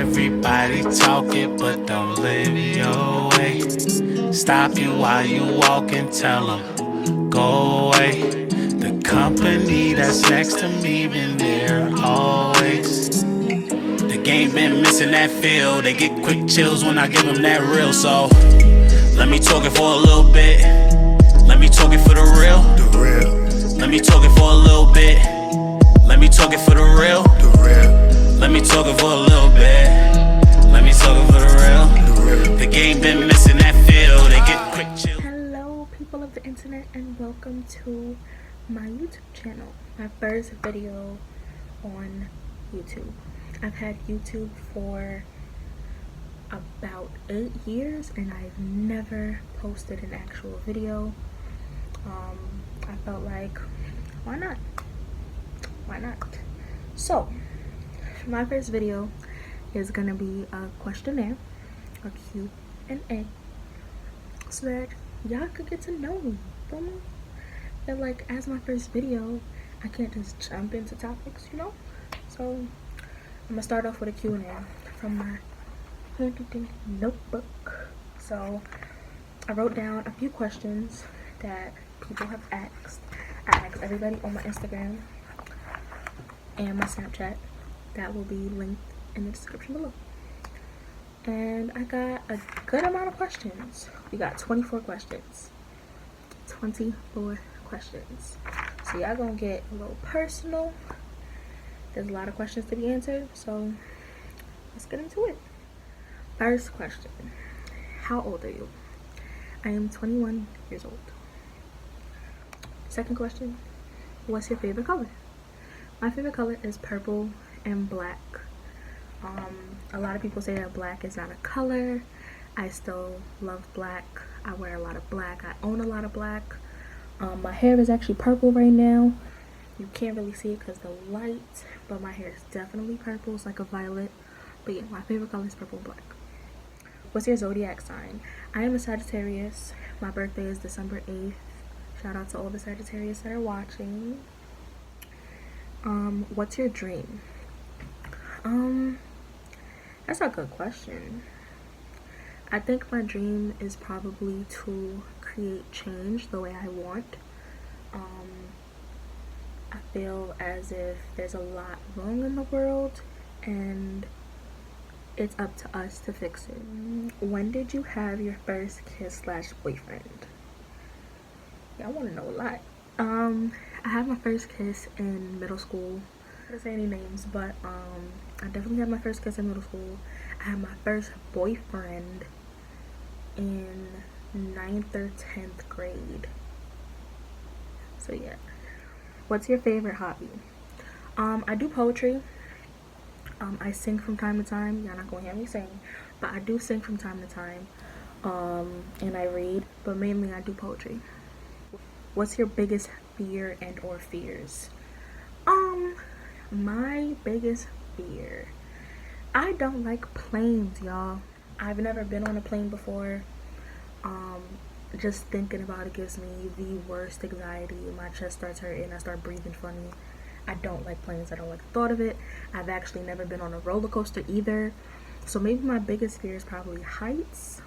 Everybody talking, but don't live your way. Stop you while you walk and tell them, go away. The company that's next to me been there always. The game been missing that feel. They get quick chills when I give them that real. So let me talk it for a little bit. Let me talk it for the real. Let me talk it for a little bit. Let me talk it for the real. Let me talk it for a little bit. Let me talk it for the real. The game been missing that feel. They get quick chill. Hello, people of the internet, and welcome to my YouTube channel. My first video on YouTube. I've had YouTube for about 8 years, and I've never posted an actual video. I felt like, why not? So my first video is gonna be a questionnaire, a Q&A, so that y'all could get to know me. Feel me? And like, as my first video, I can't just jump into topics, you know. So I'm gonna start off with a Q&A from my notebook. So I wrote down a few questions that people have asked. I asked everybody on my Instagram and my Snapchat. That will be linked in the description below. And I got a good amount of questions. We got 24 questions. 24 questions. So y'all gonna get a little personal. There's a lot of questions to be answered, so let's get into it. First question. How old are you? I am 21 years old. Second question. What's your favorite color? My favorite color is purple and black. A lot of people say that black is not a color. I still love black. I wear a lot of black. I own a lot of black. My hair is actually purple right now. You can't really see it because the light, but my hair is definitely purple. It's like a violet. But yeah, my favorite color is purple and black. What's your zodiac sign? I am a Sagittarius. My birthday is December 8th. Shout out to all the Sagittarius that are watching. What's your dream? That's a good question. I think my dream is probably to create change the way I want. I feel as if there's a lot wrong in the world, and it's up to us to fix it. When did you have your first kiss / boyfriend? Yeah, I want to know a lot. I had my first kiss in middle school. I don't say any names, but I definitely had my first kiss in middle school. I had my first boyfriend in 9th or 10th grade. So yeah. What's your favorite hobby? I do poetry. I sing from time to time. Y'all not gonna hear me sing, but I do sing from time to time. And I read, but mainly I do poetry. What's your biggest fear and or fears? My biggest fear, I don't like planes, y'all. I've never been on a plane before. Just thinking about it gives me the worst anxiety. My chest starts hurting. I start breathing funny. I don't like planes. I don't like the thought of it. I've actually never been on a roller coaster either. So maybe my biggest fear is probably heights.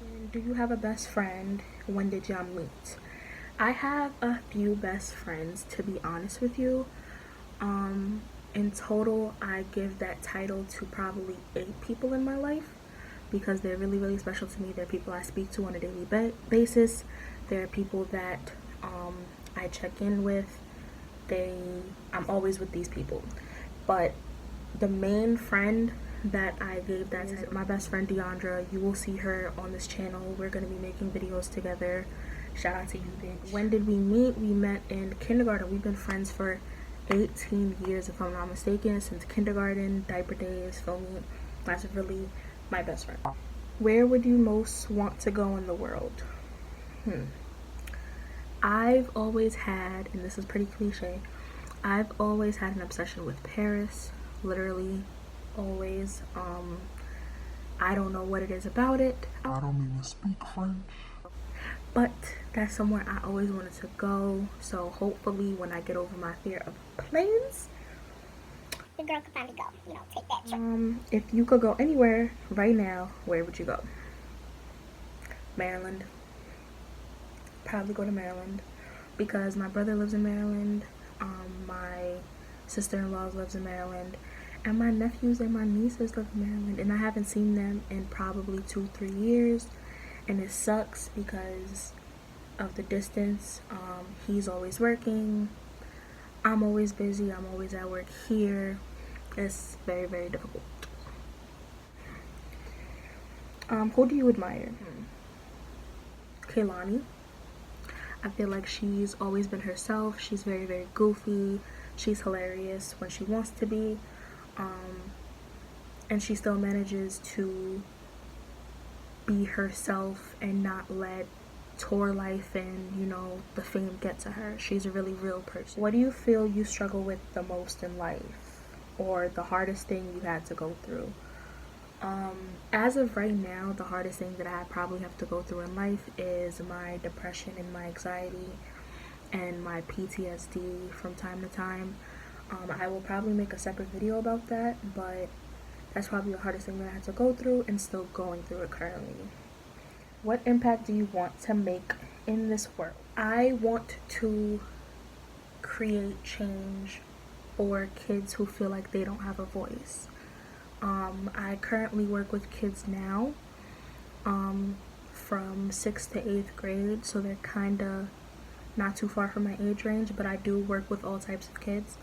And do you have a best friend? When did y'all meet? I have a few best friends, to be honest with you. In total, I give that title to probably 8 people in my life, because they're really, really special to me. They're people I speak to on a daily basis. They're people that I check in with. I'm always with these people. But the main friend that I gave that is my best friend Deandra. You will see her on this channel. We're going to be making videos together. Shout out to you, bitch. When did we meet? We met in kindergarten. We've been friends for 18 years, if I'm not mistaken, since kindergarten, diaper days, feel me? That's really my best friend. Where would you most want to go in the world? I've always had, and this is pretty cliche, I've always had an obsession with Paris. Literally, always. I don't know what it is about it. I don't even speak French. But that's somewhere I always wanted to go. So hopefully when I get over my fear of planes, the girl could finally go, take that If you could go anywhere right now, where would you go? Maryland. Probably go to Maryland because my brother lives in Maryland. My sister-in-law lives in Maryland, and my nephews and my nieces live in Maryland, and I haven't seen them in probably 2-3 years, and it sucks because of the distance. He's always working, I'm always busy, I'm always at work here. It's very, very difficult. Who do you admire? Kailani. I feel like she's always been herself. She's very, very goofy. She's hilarious when she wants to be. And she still manages to be herself and not let tour life and, the fame get to her. She's a really real person. What do you feel you struggle with the most in life? Or the hardest thing you had to go through? As of right now, the hardest thing that I probably have to go through in life is my depression and my anxiety and my PTSD from time to time. I will probably make a separate video about that, but that's probably the hardest thing that I had to go through and still going through it currently. What impact do you want to make in this world? I want to create change for kids who feel like they don't have a voice. I currently work with kids now from 6th to 8th grade, so they're kind of not too far from my age range, but I do work with all types of kids.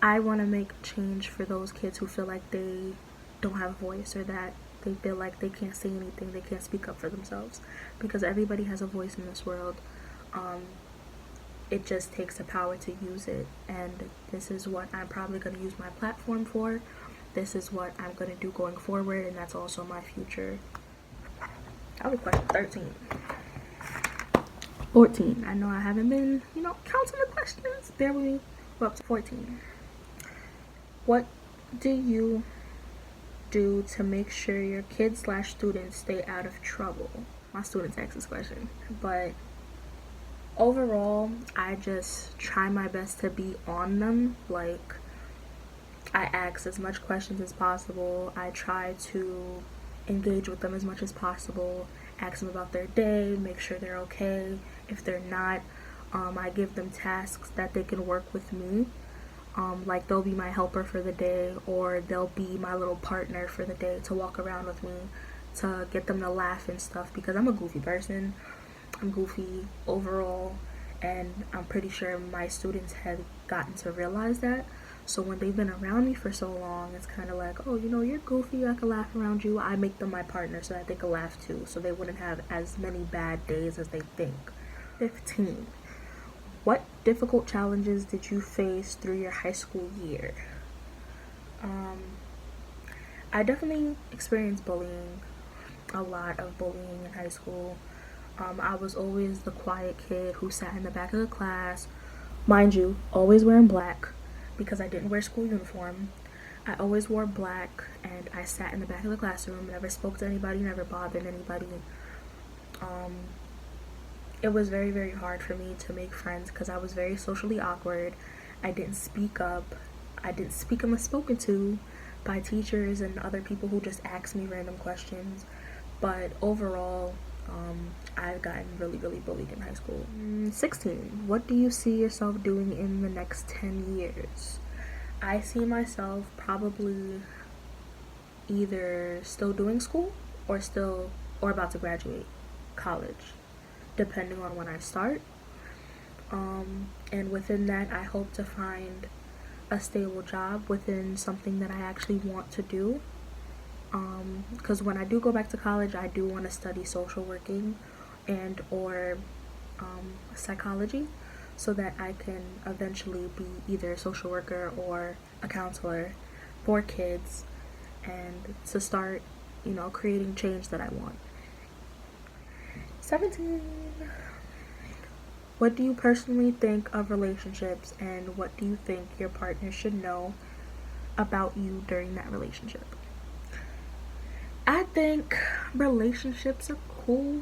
I want to make change for those kids who feel like they don't have a voice, or that they feel like they can't say anything, they can't speak up for themselves, because everybody has a voice in this world. It just takes the power to use it, and this is what I'm probably going to use my platform for. This is what I'm going to do going forward, and that's also my future. That was question 13. 14. I know I haven't been, counting the questions. Bear with me. We're up to 14. What do you do to make sure your kids/students stay out of trouble? My students ask this question, but overall, I just try my best to be on them. Like, I ask as much questions as possible. I try to engage with them as much as possible. Ask them about their day, make sure they're okay. If they're not, I give them tasks that they can work with me. Like, they'll be my helper for the day, or they'll be my little partner for the day to walk around with me, to get them to laugh and stuff, because I'm a goofy person. I'm goofy overall, and I'm pretty sure my students have gotten to realize that. So when they've been around me for so long, it's kind of like, oh, you're goofy, I can laugh around you. I make them my partner so that they can laugh too, so they wouldn't have as many bad days as they think. 15. What difficult challenges did you face through your high school year? I definitely experienced bullying, a lot of bullying in high school. I was always the quiet kid who sat in the back of the class. Mind you, always wearing black because I didn't wear school uniform. I always wore black, and I sat in the back of the classroom, never spoke to anybody, never bothered anybody. It was very, very hard for me to make friends because I was very socially awkward. I didn't speak up. I didn't speak unless spoken to by teachers and other people who just asked me random questions. But overall, I've gotten really, really bullied in high school. 16. What do you see yourself doing in the next 10 years? I see myself probably either still doing school or about to graduate college, depending on when I start. And within that, I hope to find a stable job within something that I actually want to do. Because when I do go back to college, I do want to study social working and or psychology, so that I can eventually be either a social worker or a counselor for kids, and to start, creating change that I want. 17. What do you personally think of relationships, and what do you think your partner should know about you during that relationship? I think relationships are cool,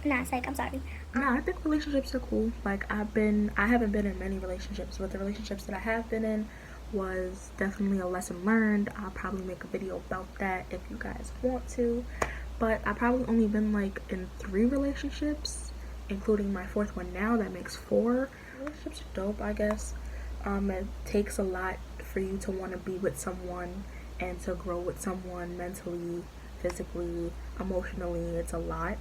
Nah, psych, I'm sorry. No, I think relationships are cool. Like I haven't been in many relationships, but the relationships that I have been in was definitely a lesson learned. I'll probably make a video about that if you guys want to. But I probably only been like in 3 relationships, including my 4th one now. That makes 4. Relationships are dope, I guess. It takes a lot for you to want to be with someone and to grow with someone mentally, physically, emotionally. It's a lot.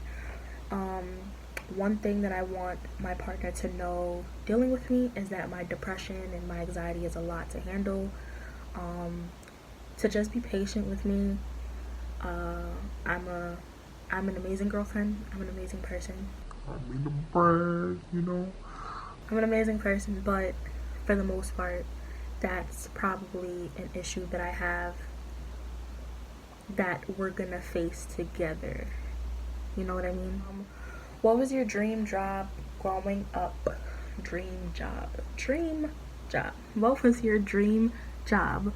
One thing that I want my partner to know dealing with me is that my depression and my anxiety is a lot to handle. To just be patient with me. I'm an amazing girlfriend. I'm an amazing person. I mean to brag, you know. I'm an amazing person, but for the most part, that's probably an issue that I have that we're gonna face together. You know what I mean? What was your dream job growing up? Dream job. What was your dream job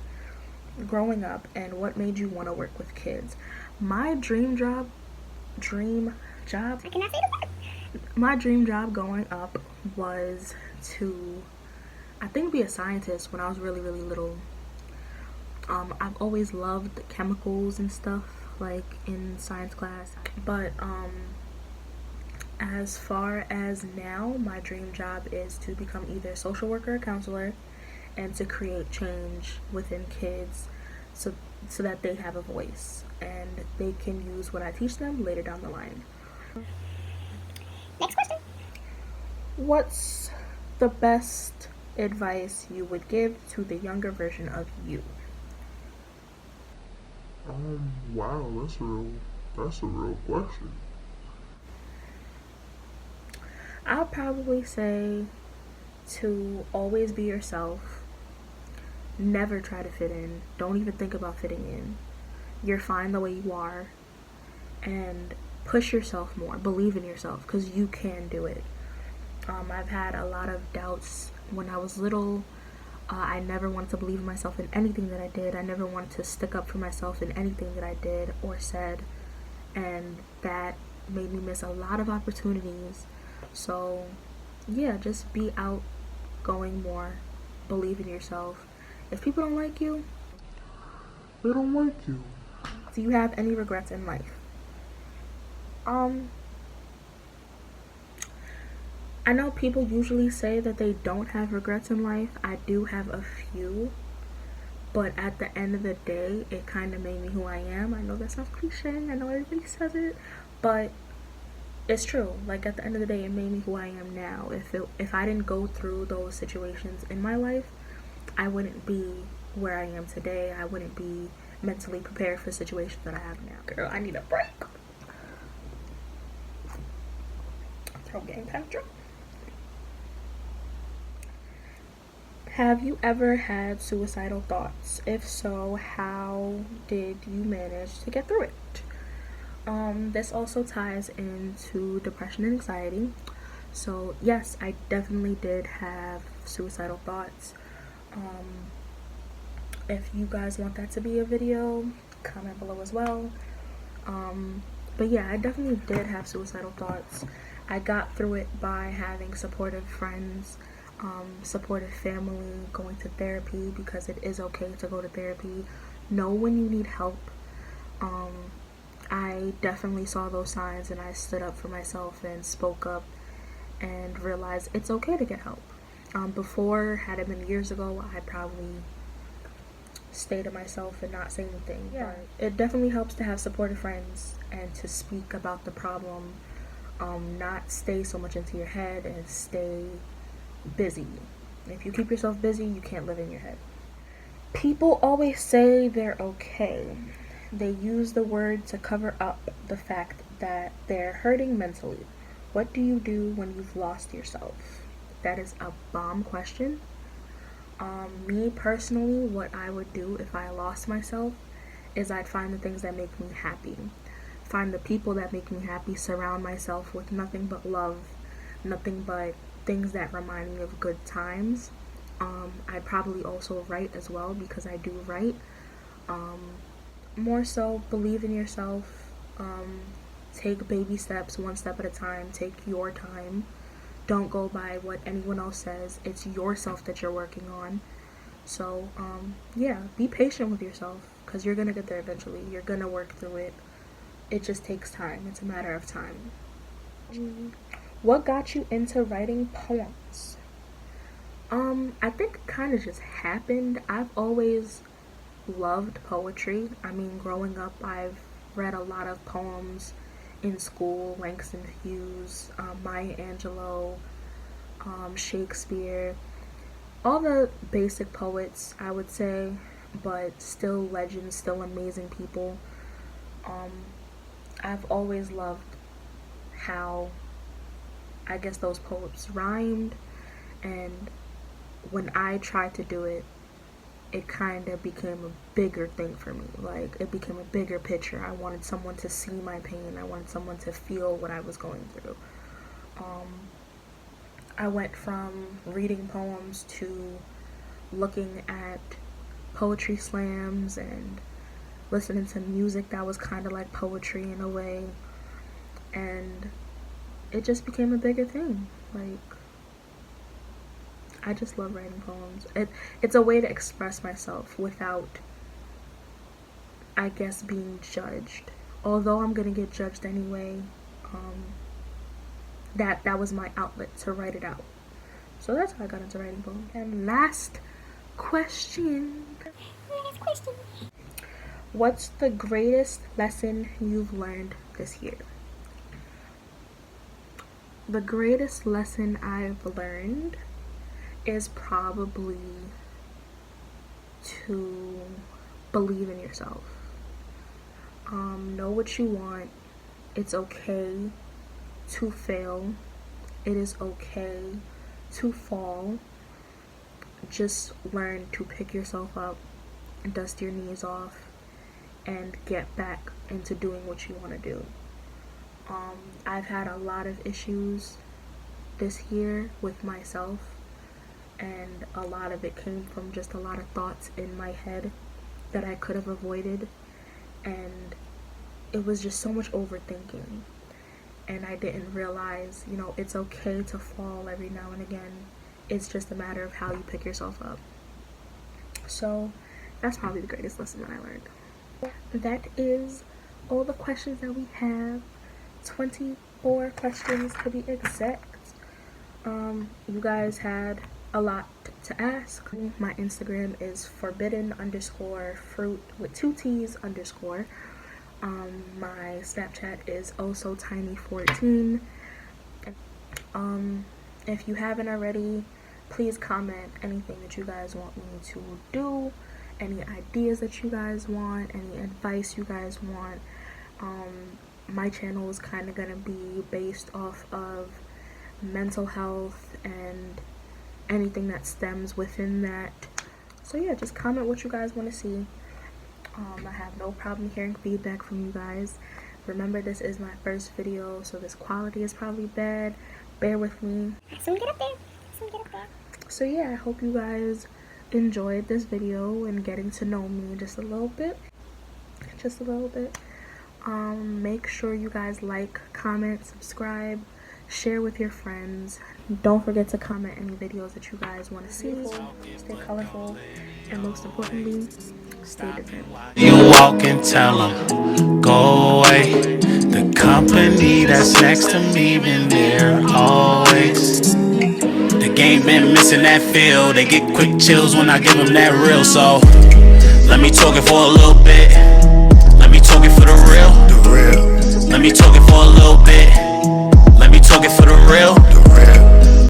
growing up, and what made you want to work with kids? My dream job. I cannot say the word. My dream job growing up was to, I think, be a scientist when I was really, really little. I've always loved chemicals and stuff, like in science class. But as far as now, my dream job is to become either a social worker or counselor, and to create change within kids so that they have a voice and they can use what I teach them later down the line. Next question. What's the best advice you would give to the younger version of you? Wow, that's a real question. I'll probably say to always be yourself. Never try to fit in. Don't even think about fitting in. You're fine the way you are. And push yourself more. Believe in yourself, because you can do it. I've had a lot of doubts when I was little. I never wanted to believe in myself in anything that I did. I never wanted to stick up for myself in anything that I did or said. And that made me miss a lot of opportunities. So, yeah, just be outgoing more. Believe in yourself. If people don't like you, They don't like you. do you have any regrets in life? I know people usually say that they don't have regrets in life. I do have a few, but at the end of the day, it kind of made me who I am. I know that sounds cliche. I know everybody says it, but it's true. Like, at the end of the day, it made me who I am now. If I didn't go through those situations in my life, I wouldn't be where I am today. I wouldn't be mentally prepared for situations that I have now. Girl, I need a break. Throat getting kind of dry. Have you ever had suicidal thoughts? If so, how did you manage to get through it? This also ties into depression and anxiety. So yes, I definitely did have suicidal thoughts. If you guys want that to be a video, comment below as well. But yeah, I definitely did have suicidal thoughts. I got through it by having supportive friends, supportive family, going to therapy, because it is okay to go to therapy. Know when you need help. I definitely saw those signs, and I stood up for myself and spoke up and realized it's okay to get help. Before, had it been years ago, I'd probably stay to myself and not say anything. Yeah, but it definitely helps to have supportive friends and to speak about the problem, not stay so much into your head, and stay busy. If you keep yourself busy, you can't live in your head. People always say they're okay. They use the word to cover up the fact that they're hurting mentally. What do you do when you've lost yourself? That is a bomb question. Me personally, what I would do if I lost myself is I'd find the things that make me happy. Find the people that make me happy, surround myself with nothing but love, nothing but things that remind me of good times. I'd probably also write as well, because I do write. More so, believe in yourself. Take baby steps, one step at a time. Take your time. Don't go by what anyone else says. It's yourself that you're working on. So, yeah, be patient with yourself because you're going to get there eventually. You're going to work through it. It just takes time. It's a matter of time. What got you into writing poems? I think it kind of just happened. I've always loved poetry. I mean, growing up, I've read a lot of poems in school. Langston Hughes, Maya Angelou, Shakespeare, all the basic poets, I would say, but still legends, still amazing people. I've always loved how, I guess, those poets rhymed, and when I tried to do it, it kind of became a bigger thing for me. Like, it became a bigger picture. I wanted someone to see my pain. I wanted someone to feel what I was going through. I went from reading poems to looking at poetry slams and listening to music that was kind of like poetry in a way. And it just became a bigger thing. Like, I just love writing poems. It's a way to express myself without, I guess, being judged. Although I'm gonna get judged anyway, that was my outlet to write it out. So that's how I got into writing poems. And last question. What's the greatest lesson you've learned this year? The greatest lesson I've learned is probably to believe in yourself. Know what you want. It's okay to fail. It is okay to fall. Just learn to pick yourself up, dust your knees off, and get back into doing what you want to do. I've had a lot of issues this year with myself, and a lot of it came from just a lot of thoughts in my head that I could have avoided, and it was just so much overthinking, and I didn't realize, it's okay to fall every now and again. It's just a matter of how you pick yourself up. So that's probably the greatest lesson that I learned. That is all the questions that we have. 24 questions to be exact. You guys had a lot to ask. My Instagram is forbidden_fruit with 2 T's _. My Snapchat is ohsotiny14. If you haven't already, please comment anything that you guys want me to do, any ideas that you guys want, any advice you guys want. My channel is kind of going to be based off of mental health and anything that stems within that. So yeah, just comment what you guys want to see. I have no problem hearing feedback from you guys. Remember, this is my first video, so this quality is probably bad. Bear with me. Soon get up there. So yeah, I hope you guys enjoyed this video and getting to know me just a little bit. Make sure you guys like, comment, subscribe, share with your friends. Don't forget to comment any videos that you guys want to see. Stay colorful, and most importantly, stay different. You walk and tell them, go away. The company that's next to me been there always. The game been missing that feel. They get quick chills when I give them that real. So let me talk it for a little bit. Let me talk it for the real. Let me talk it for a little bit.